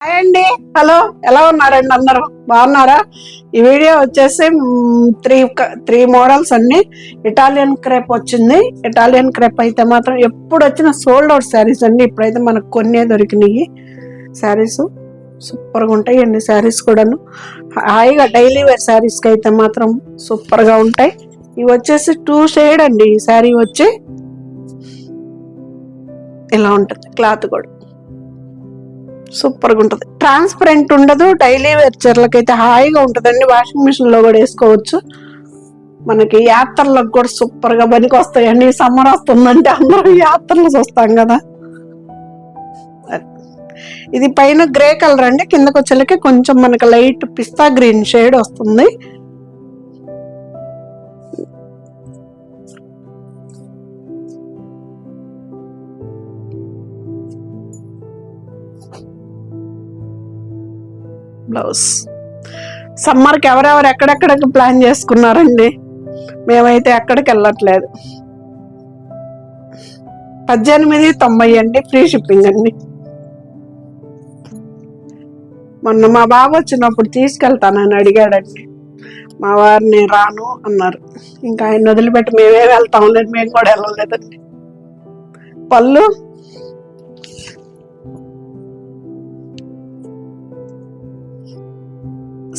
Hi అండి. Hello, ఎలా ఉన్నారండి? అందరూ బాగున్నారా? ఈ వీడియో వచ్చేసి త్రీ మోడల్స్ అండి. ఇటాలియన్ క్రేప్ వచ్చింది. ఇటాలియన్ క్రేప్ అయితే మాత్రం ఎప్పుడు వచ్చిన సోల్డ్ అవుట్ శారీస్ అండి. ఇప్పుడైతే మనకు కొన్నే దొరికినాయి శారీస్. సూపర్గా ఉంటాయి అండి శారీస్ కూడాను. హాయిగా డైలీ వేర్ శారీస్కి అయితే మాత్రం సూపర్గా ఉంటాయి. ఇవి వచ్చేసి 2 షేడ్ అండి. ఈ శారీ వచ్చి ఇలా ఉంటుంది. క్లాత్ కూడా సూపర్గా ఉంటుంది. ట్రాన్స్పరెంట్ ఉండదు. డైలీ వేర్ చీరలకైతే హాయిగా ఉంటుందండి. వాషింగ్ మిషన్ లో కూడా వేసుకోవచ్చు. మనకి యాత్రలకు కూడా సూపర్ గా పనికి వస్తాయండి. సమ్మర్ వస్తుందంటే అందరూ యాత్రలు చూస్తాం కదా. ఇది పైన గ్రే కలర్ అండి, కిందకు వచ్చేలకి కొంచెం మనకి లైట్ పిస్తా గ్రీన్ షేడ్ వస్తుంది. బ్లౌజ్ సమ్మర్కి ఎవరెవరు ఎక్కడెక్కడికి ప్లాన్ చేసుకున్నారండి? మేమైతే ఎక్కడికి వెళ్ళట్లేదు. 1890 అండి, ఫ్రీ షిప్పింగ్ అండి. మొన్న మా బాబు వచ్చినప్పుడు తీసుకెళ్తానని అడిగాడండి. మా వారిని రాను అన్నారు. ఇంకా ఆయన వదిలిపెట్టి మేమే వెళ్తాం లేదు, మేము కూడా వెళ్ళలేదండి. పళ్ళు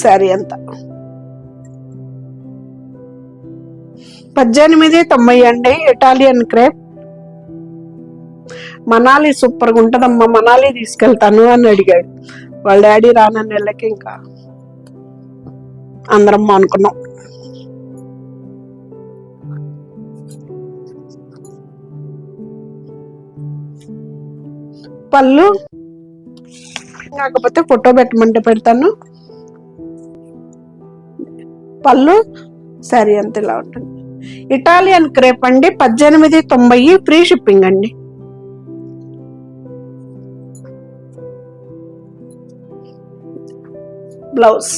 శారీ ఎంత 1890 అండి. Italian crepe. మనాలి సూపర్గా ఉంటదమ్మా, మనాలి తీసుకెళ్తాను అని అడిగాడు. వాళ్ళ డాడీ రానని వెళ్ళకి ఇంకా అందరం అనుకున్నాం. పళ్ళు కాకపోతే ఫోటో పెట్టమంటే పెడతాను. పళ్ళు శారీ అంత ఇలా ఉంటుంది. ఇటాలియన్ క్రేప్ అండి, 1890, ఫ్రీ షిప్పింగ్ అండి. బ్లౌజ్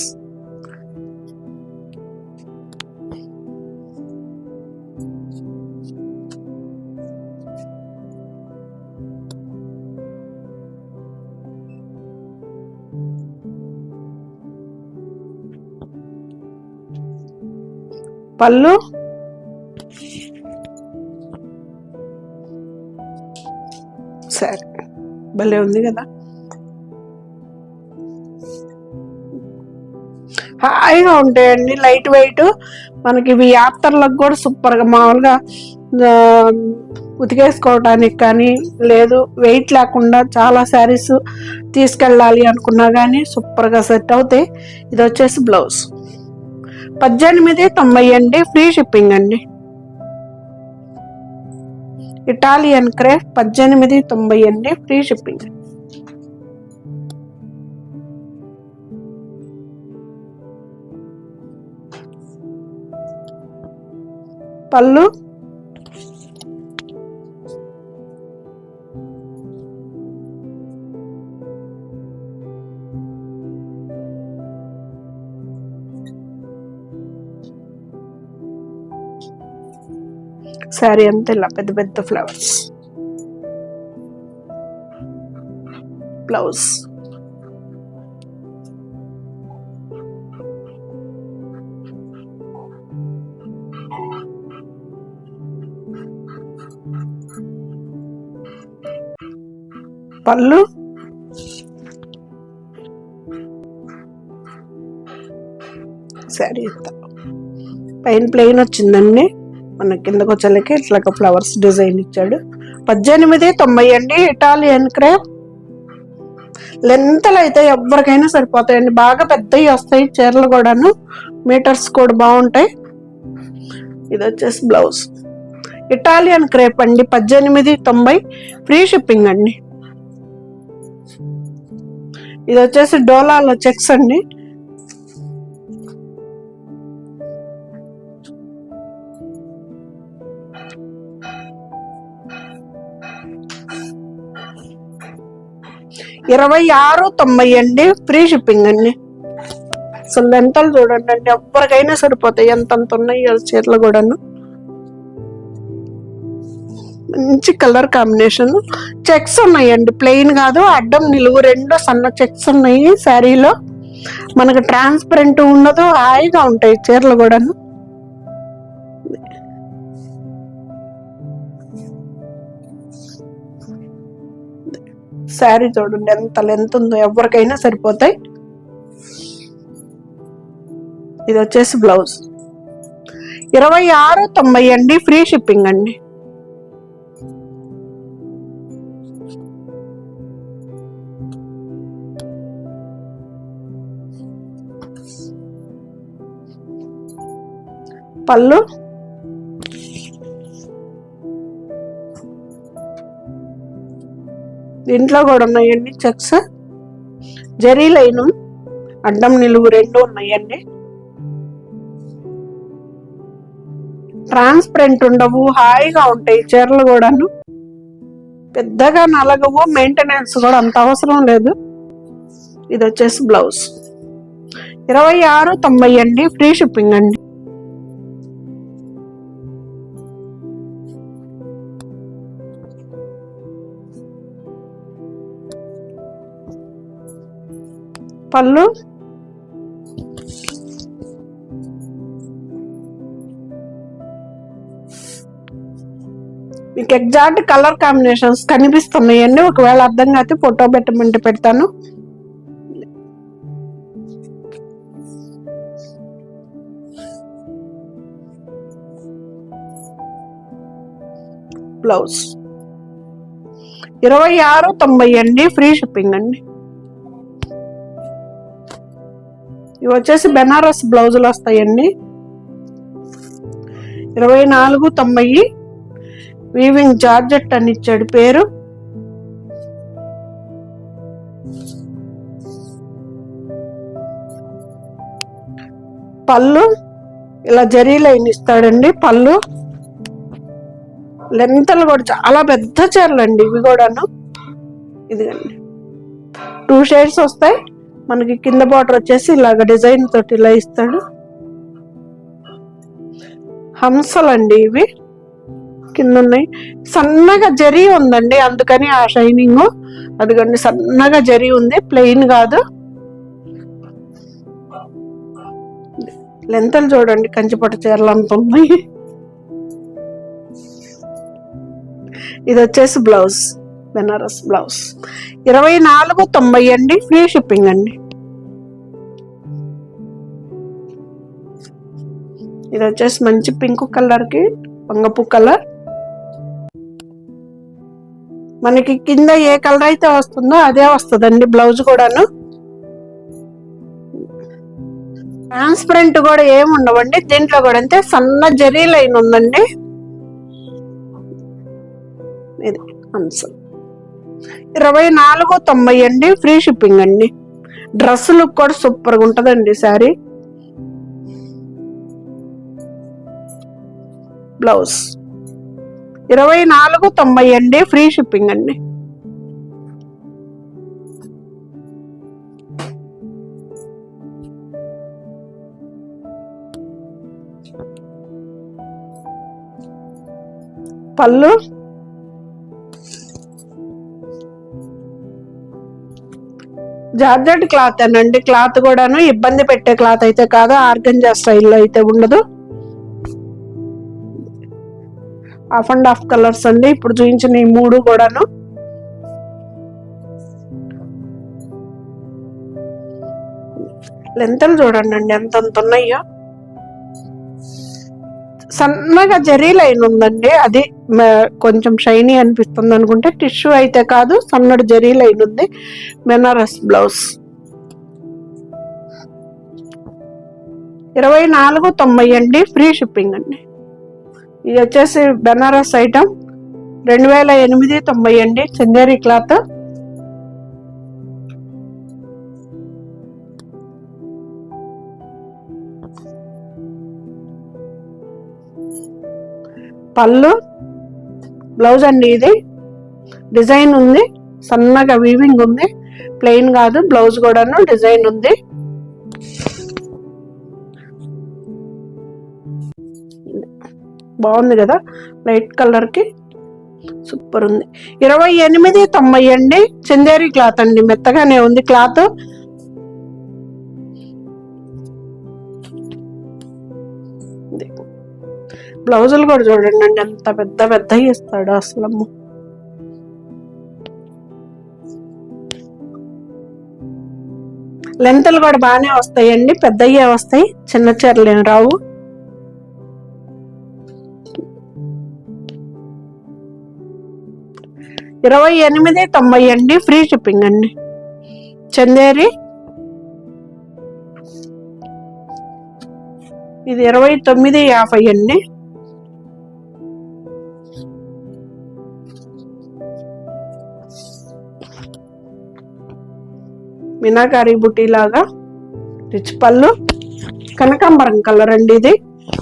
పళ్ళు సరే, భలే ఉంది కదా. హాయిగా ఉంటాయండి, లైట్ వెయిట్. మనకి ఇవి యాత్రలకు కూడా సూపర్గా, మామూలుగా ఉతికేసుకోవటానికి కానీ, లేదు వెయిట్ లేకుండా చాలా శారీస్ తీసుకెళ్ళాలి అనుకున్నా కానీ సూపర్గా సెట్ అవుతాయి. ఇది వచ్చేసి బ్లౌజ్ 1890 అండి, ఫ్రీ షిప్పింగ్ అండి. ఇటాలియన్ క్రేప్ 1890 అండి, ఫ్రీ షిప్పింగ్. పళ్ళు శారీ అంతా ఇలా పెద్ద పెద్ద ఫ్లవర్స్. బ్లౌజ్ పళ్ళు శారీ అంతా పైన ప్లెయిన్ వచ్చిందండి. మన కిందకు వచ్చేలకి ఇట్లా ఫ్లవర్స్ డిజైన్ ఇచ్చాడు. 1890 అండి, ఇటాలియన్ క్రేప్. లెంతలు అయితే ఎవరికైనా సరిపోతాయండి, బాగా పెద్దవి వస్తాయి చీరలు కూడాను. మీటర్స్ కూడా బాగుంటాయి. ఇది వచ్చేసి బ్లౌజ్. ఇటాలియన్ క్రేప్ అండి, 1890, ఫ్రీ షిప్పింగ్ అండి. ఇది వచ్చేసి డోలాలో చెక్స్ అండి. $26.90 అండి, ఫ్రీ షిప్పింగ్ అండి. అసలు లెంతలు చూడండి అండి, ఎవరికైనా సరిపోతాయి. ఎంతంత ఉన్నాయి చీరలు కూడాను. మంచి కలర్ కాంబినేషన్. చెక్స్ ఉన్నాయండి, ప్లెయిన్ కాదు, అడ్డం నిలువు రెండు సన్న చెక్స్ ఉన్నాయి శారీలో. మనకు ట్రాన్స్పరెంట్ ఉండదు, హాయిగా ఉంటాయి చీరలు కూడాను. శారీ చూడండి ఎంత లెంత్ ఉందో, ఎవరికైనా సరిపోతాయి. ఇది వచ్చేసి బ్లౌజ్ 26.90 అండి, ఫ్రీ షిప్పింగ్ అండి. పళ్ళు దీంట్లో కూడా ఉన్నాయండి చెక్స్, జరీ లైను అడ్డం నిలువు రెండు ఉన్నాయండి. ట్రాన్స్పరెంట్ ఉండవు, హాయిగా ఉంటాయి చీరలు కూడాను. పెద్దగా నలగవు, మెయింటెనెన్స్ కూడా అంత అవసరం లేదు. ఇది వచ్చేసి బ్లౌజ్ 26.90 అండి, ఫ్రీ షిప్పింగ్ అండి. పళ్ళు మీకు ఎగ్జాక్ట్ కలర్ కాంబినేషన్స్ కనిపిస్తున్నాయండి, ఒకవేళ అర్థం కాకపోతే ఫోటో పెట్టమంటే పెడతాను. బ్లౌజ్ 26.90 అండి, ఫ్రీ షిప్పింగ్ అండి. ఇవి వచ్చేసి బెనారస్ బ్లౌజులు వస్తాయండి. 24.90. వీవింగ్ జార్జెట్ అని ఇచ్చాడు పేరు. పళ్ళు ఇలా జరీ లైన్ ఇస్తాడండి. పళ్ళు లెంతలు కూడా చాలా పెద్ద చీరలు అండి ఇవి కూడాను. ఇదిగండి 2 షేడ్స్ వస్తాయి మనకి. కింద బార్డర్ వచ్చేసి ఇలాగ డిజైన్ తోటి ఇలా ఇస్తాడు. హంసలండి ఇవి కింద ఉన్నాయి. సన్నగా జరీ ఉందండి, అందుకని ఆ షైనింగ్. అదిగండి సన్నగా జరీ ఉంది, ప్లెయిన్ కాదు. లెంతలు చూడండి, కంచిపట్టు చీరలు అంత ఉన్నాయి. ఇది వచ్చేసి బ్లౌజ్, బెనారస్ బ్లౌజ్ 24.90 అండి, ఫ్రీ షిప్పింగ్ అండి. ఇది వచ్చేసి మంచి పింక్ కలర్ కి వంగపు కలర్. మనకి కింద ఏ కలర్ అయితే వస్తుందో అదే వస్తుందండి బ్లౌజ్ కూడాను. ట్రాన్స్పరెంట్ కూడా ఏమి ఉండవండి దీంట్లో కూడా. అంతే సన్న జరీ లైన్ ఉందండి. ఇది హంస 24.90 అండి, ఫ్రీ షిప్పింగ్ అండి. డ్రెస్ లుక్ కూడా సూపర్ గా ఉంటదండి శారీ. బ్లౌజ్ 24.90 అండి, ఫ్రీ షిప్పింగ్ అండి. పళ్ళు జార్జెట్ క్లాత్ అనండి. క్లాత్ కూడాను ఇబ్బంది పెట్టే క్లాత్ అయితే కాదు, ఆర్గంజా స్టైల్లో అయితే ఉండదు. హాఫ్ అండ్ హాఫ్ కలర్స్ అండి ఇప్పుడు చూపించిన ఈ 3 కూడాను. లెంతలు చూడండి అండి ఎంతంత ఉన్నాయో. సన్నగా జరీ లైన్ ఉందండి, అది కొంచెం షైనీ అనిపిస్తుంది అనుకుంటే టిష్యూ అయితే కాదు, సన్నటి జరీ లైన్ ఉంది. బెనారస్ బ్లౌజ్ 24.90 అండి, ఫ్రీ షిప్పింగ్ అండి. ఇది వచ్చేసి బెనారస్ ఐటమ్ 2890 అండి, చందేరి క్లాత్. పళ్ళు బ్లౌజ్ అండి, ఇది డిజైన్ ఉంది, సన్నగా వీవింగ్ ఉంది, ప్లెయిన్ కాదు. బ్లౌజ్ కూడాను డిజైన్ ఉంది. బాగుంది కదా లైట్ కలర్ కి. సూపర్ ఉంది. 2890 అండి. చందేరి క్లాత్ అండి, మెత్తగానే ఉంది క్లాత్. బ్లౌజులు కూడా చూడండి అండి, ఎంత పెద్ద పెద్దవి ఇస్తాడు అసలు. లెంతలు కూడా బాగానే వస్తాయండి, పెద్దయ్యే వస్తాయి, చిన్న చీరలు ఏం రావు. $28.90 అండి, ఫ్రీ షిప్పింగ్ అండి. చందేరి ఇది 29.50 అండి. మీనాకారి బుట్టి లాగా రిచ్ పళ్ళు, కనకాంబరం కలర్ అండి. ఇది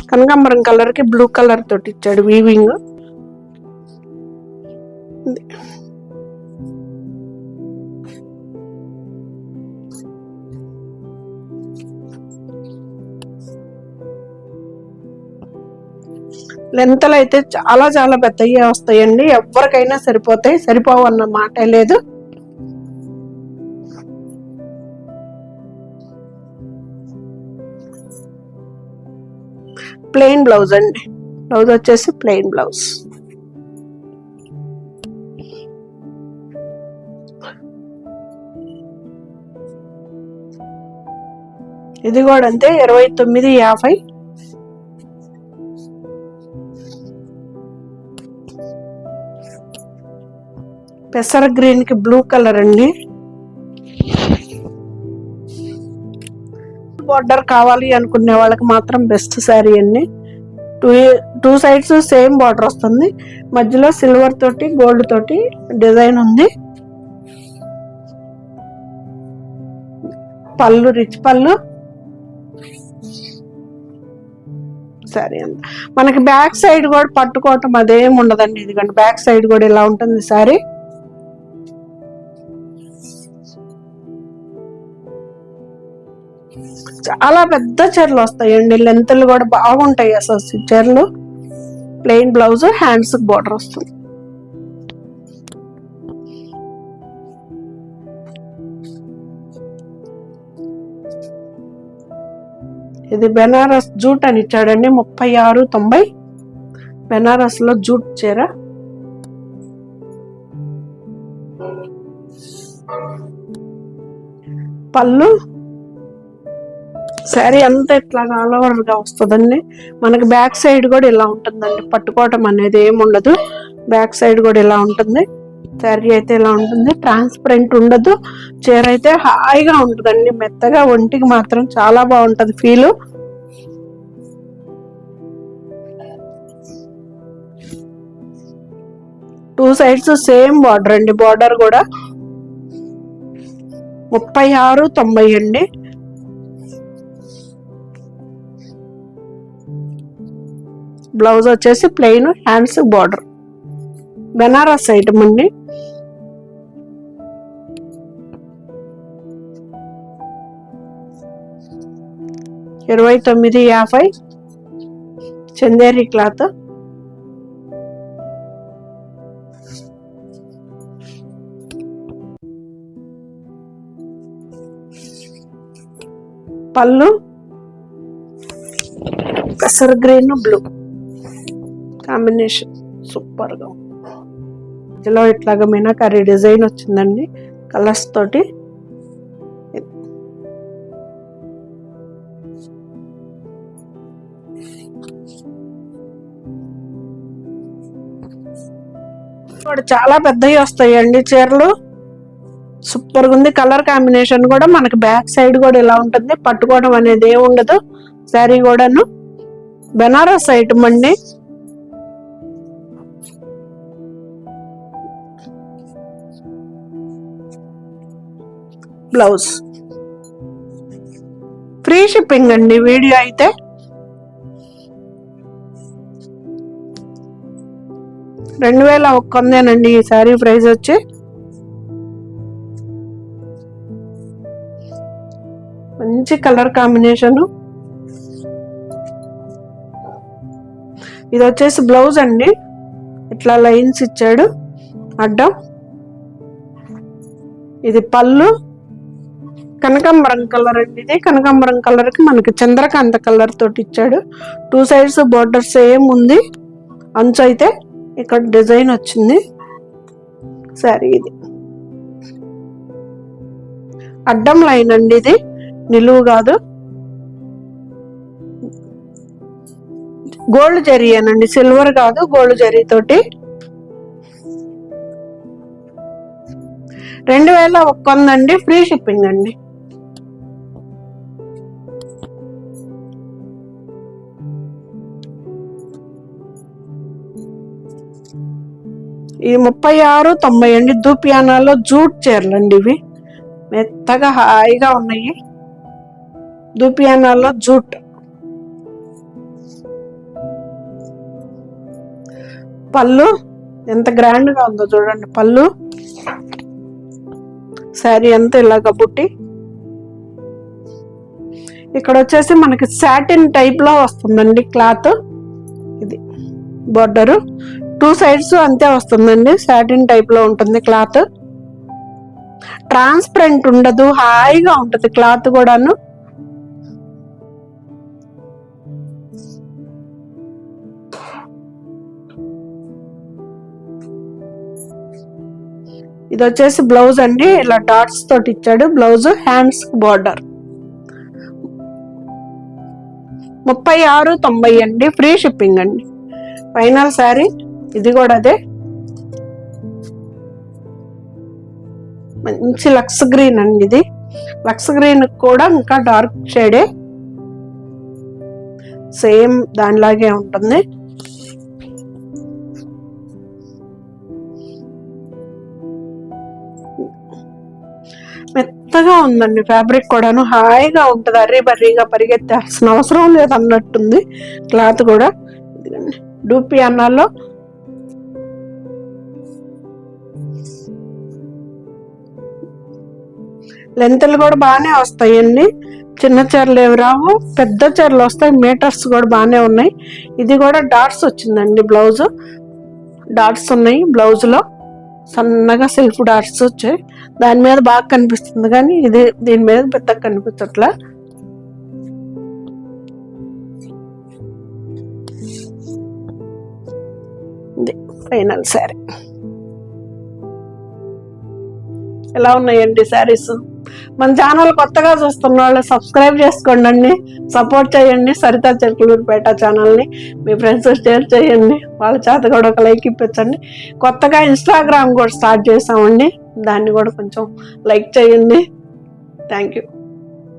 కనకాంబరం కలర్ కి బ్లూ కలర్ తోటి ఇచ్చాడు వీవింగ్. లెంతలు అయితే చాలా చాలా పెద్దగా వస్తాయండి, ఎవరికైనా సరిపోతాయి, సరిపోవు అన్న మాట లేదు. ప్లెయిన్ బ్లౌజ్ అండి, బ్లౌజ్ వచ్చేసి ప్లెయిన్ బ్లౌజ్. ఇది కూడా అంతే, 29.50. పెసర గ్రీన్ కి బ్లూ కలర్ అండి. బార్డర్ కావాలి అనుకునే వాళ్ళకి మాత్రం బెస్ట్ శారీ అండి. టూ సైడ్స్ సేమ్ బార్డర్ వస్తుంది, మధ్యలో సిల్వర్ తోటి గోల్డ్ తోటి డిజైన్ ఉంది. పళ్ళు రిచ్ పళ్ళు. సరే అండి, మనకి బ్యాక్ సైడ్ కూడా పట్టుకోవటం అదేం ఉండదండి. ఎందుకంటే బ్యాక్ సైడ్ కూడా ఇలా ఉంటుంది సారీ. చాలా పెద్ద చీరలు వస్తాయండి, లెంతలు కూడా బాగుంటాయి అసలు చీరలు. ప్లెయిన్ బ్లౌజ్, హ్యాండ్స్ బార్డర్ వస్తుంది. ఇది బెనారస్ జూట్ అని ఇచ్చాడండి, 36.90. బెనారస్ లో జూట్ చీర. పళ్ళు శారీ అంతా ఇట్లాగా ఆల్ ఓవర్ గా వస్తుందండి. మనకి బ్యాక్ సైడ్ కూడా ఇలా ఉంటుందండి, పట్టుకోవటం అనేది ఏమి ఉండదు. బ్యాక్ సైడ్ కూడా ఇలా ఉంటుంది. శారీ అయితే ఇలా ఉంటుంది, ట్రాన్స్పరెంట్ ఉండదు. చీర అయితే హాయిగా ఉంటుందండి, మెత్తగా, ఒంటికి మాత్రం చాలా బాగుంటది feel. Two sides same border అండి, బార్డర్ కూడా 36.90 అండి. బ్లౌజ్ వచ్చేసి plain, hands border. Banaras item అండి. $29.50 చందేరి క్లాత్. పళ్ళు పెసర్ గ్రీన్ బ్లూ కాంబినేషన్, సూపర్ గా. మధ్యలో ఇట్లాగా మీనాకారి డిజైన్ వచ్చిందండి కలర్స్ తోటి. చాలా పెద్దవి వస్తాయండి చీరలు, సూపర్ గా ఉంది. కలర్ కాంబినేషన్ కూడా మనకి బ్యాక్ సైడ్ కూడా ఇలా ఉంటుంది, పట్టుకోవడం అనేది ఏమి ఉండదు. శారీ కూడాను బెనారస్ ఐటమ్ అండి. బ్లౌజ్ ఫ్రీ షిప్పింగ్ అండి. వీడియో అయితే $2,100 ఈ శారీ ప్రైస్ వచ్చి. మంచి కలర్ కాంబినేషన్. ఇది వచ్చేసి బ్లౌజ్ అండి, ఇట్లా లైన్స్ ఇచ్చాడు అడ్డం. ఇది పళ్ళు, కనకాంబరం కలర్ అండి. ఇది కనకాంబరం కలర్ కి మనకి చంద్రకాంత కలర్ తోటి ఇచ్చాడు. 2 సైడ్స్ బోర్డర్ సేమ్ ఉంది. అంచు అయితే ఇక్కడ డిజైన్ వచ్చింది. సారీ ఇది అడ్డం లైన్ అండి, ఇది నిలువు కాదు. గోల్డ్ జరీ అనండి, సిల్వర్ కాదు, గోల్డ్ జరీ తోటి. 2100 అండి, ఫ్రీ షిప్పింగ్ అండి. ఇది 3690 అండి. దూపియానాలో జూట్ చీరలు అండి, ఇవి మెత్తగా హాయిగా ఉన్నాయి. దూపియానాలో జూట్. పళ్ళు ఎంత గ్రాండ్ గా ఉందో చూడండి. పళ్ళు శారీ అంతా ఇలాగ బుట్టి. ఇక్కడ వచ్చేసి మనకి సాటిన్ టైప్ లో వస్తుందండి క్లాత్. ఇది బోర్డరు 2 సైడ్స్ అంతే వస్తుందండి. సాటిన్ టైప్ లో ఉంటుంది క్లాత్. ట్రాన్స్పరెంట్ ఉండదు, హాయిగా ఉంటుంది క్లాత్ కూడాను. ఇది వచ్చేసి బ్లౌజ్ అండి, ఇలా డాట్స్ తోటి ఇచ్చాడు బ్లౌజ్. Hands border. 3690 అండి, ఫ్రీ షిప్పింగ్ అండి. ఫైనల్ శారీ ఇది కూడా అదే. మంచి లక్స్ గ్రీన్ అండి. ఇది లక్స్ గ్రీన్ కూడా ఇంకా డార్క్ షేడే, సేమ్ దానిలాగే ఉంటుంది. మెత్తగా ఉందండి ఫ్యాబ్రిక్ కూడాను, హాయిగా ఉంటుంది. అర్రీ బర్రీగా పరిగెత్తాల్సిన అవసరం లేదు అన్నట్టుంది క్లాత్ కూడా. డూపియానాలో లెంత్లు కూడా బాగానే వస్తాయండి. చిన్న చీరలు ఏవి రావు, పెద్ద చీరలు వస్తాయి. మీటర్స్ కూడా బాగానే ఉన్నాయి. ఇది కూడా డాట్స్ వచ్చిందండి బ్లౌజ్. డాట్స్ ఉన్నాయి బ్లౌజ్ లో, సన్నగా సెల్ఫ్ డాట్స్ వచ్చాయి. దాని మీద బాగా కనిపిస్తుంది కానీ ఇది దీని మీద పెద్దగా కనిపించట్లా. ఇది ఫైనల్ శారీ. ఎలా ఉన్నాయండి శారీస్? మన ఛానల్ కొత్తగా చూస్తున్న వాళ్ళు సబ్స్క్రైబ్ చేసుకోండి, సపోర్ట్ చేయండి. సరిత చిలకలూరిపేట ఛానల్ని మీ ఫ్రెండ్స్ షేర్ చేయండి, వాళ్ళ చేత కూడా ఒక లైక్ ఇప్పించండి. కొత్తగా ఇన్స్టాగ్రామ్ కూడా స్టార్ట్ చేసామండి, దాన్ని కూడా కొంచెం లైక్ చేయండి. Thank you.